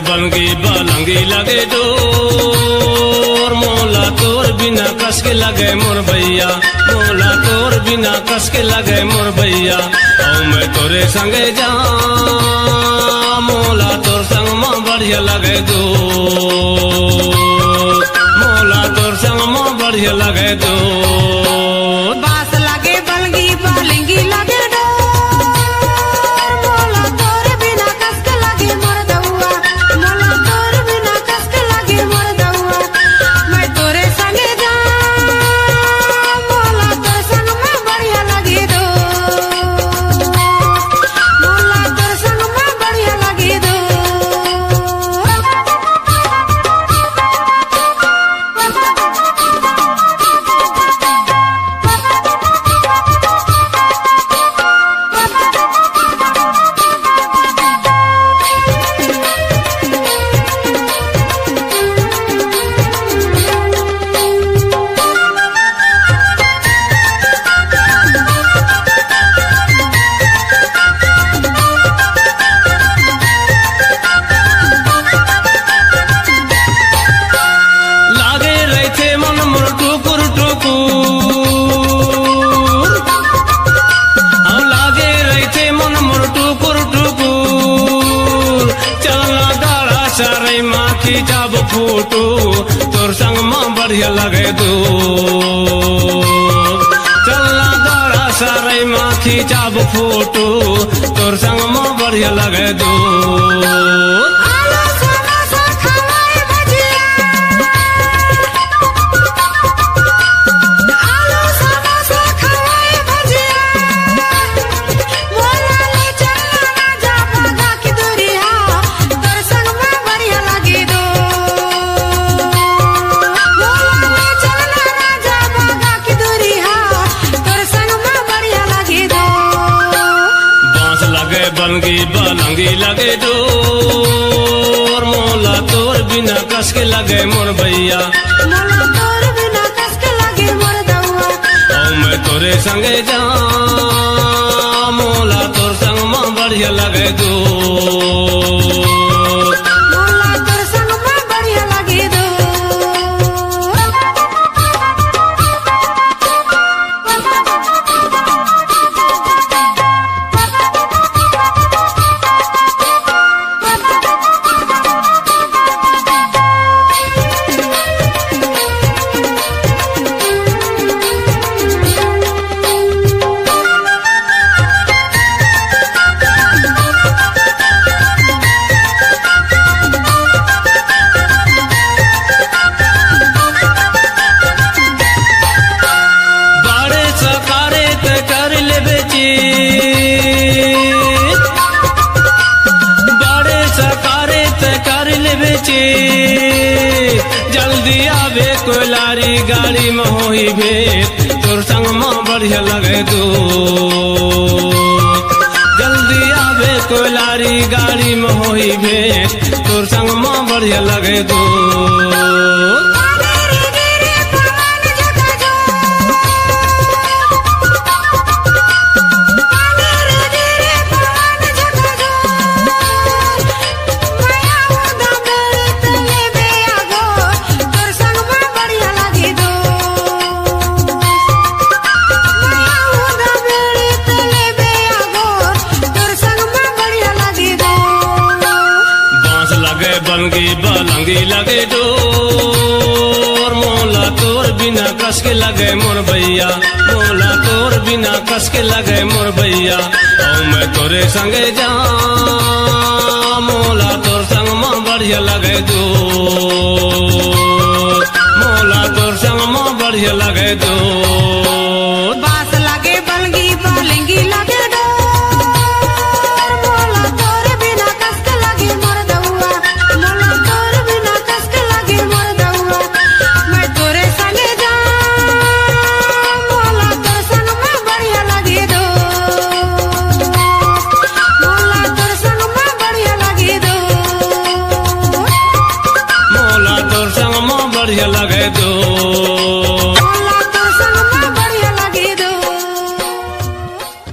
बनगी बलंगी लगे डोर मोला तोर बिना कस के लगे मोर भैया मोला तोर बिना कस के लगे मोर भैया औ मैं तोरे संगे जा मोला तोर संग में बढ़िया लगे दो मोला तोर संग में बढ़िया लगे दो बास लगे बलगी बलंगी लगे जब फोटो तोर संग में बढ़िया लगे दो चलना दौड़ा सारे माखी जब फोटो तोर संग में बढ़िया लगे दो बनगी बलंगी लगे डोर मोला तोर बिना कस के लगे मोर भैया मोला तोर बिना कस के लगे मोर दउआ औ मैं तोरे संगे जा मोला तोर संग में बढ़िया लगे दो मोला तोर संग में बढ़िया लगे दो बड़े सकारे ते कर ले बेचे जल्दी आवे कोलारी गाड़ी में होई भेंट तोर संग में बढ़िया लगे दो जल्दी आवे कोलारी गाड़ी में होई भेंट तोर संग में बढ़िया लगे दो बनगी बलंगी लगे डोर मोला तोर बिना कस के लगे मोर भैया मोला तोर बिना कस के लगे मोर भैया औ मैं तोरे संगे जा मोला तोर संग में बढ़िया लगे दो मोला तोर संग में बढ़िया लगे दो बास लगे बलगी बलंगी लगे बढ़िया लगे दो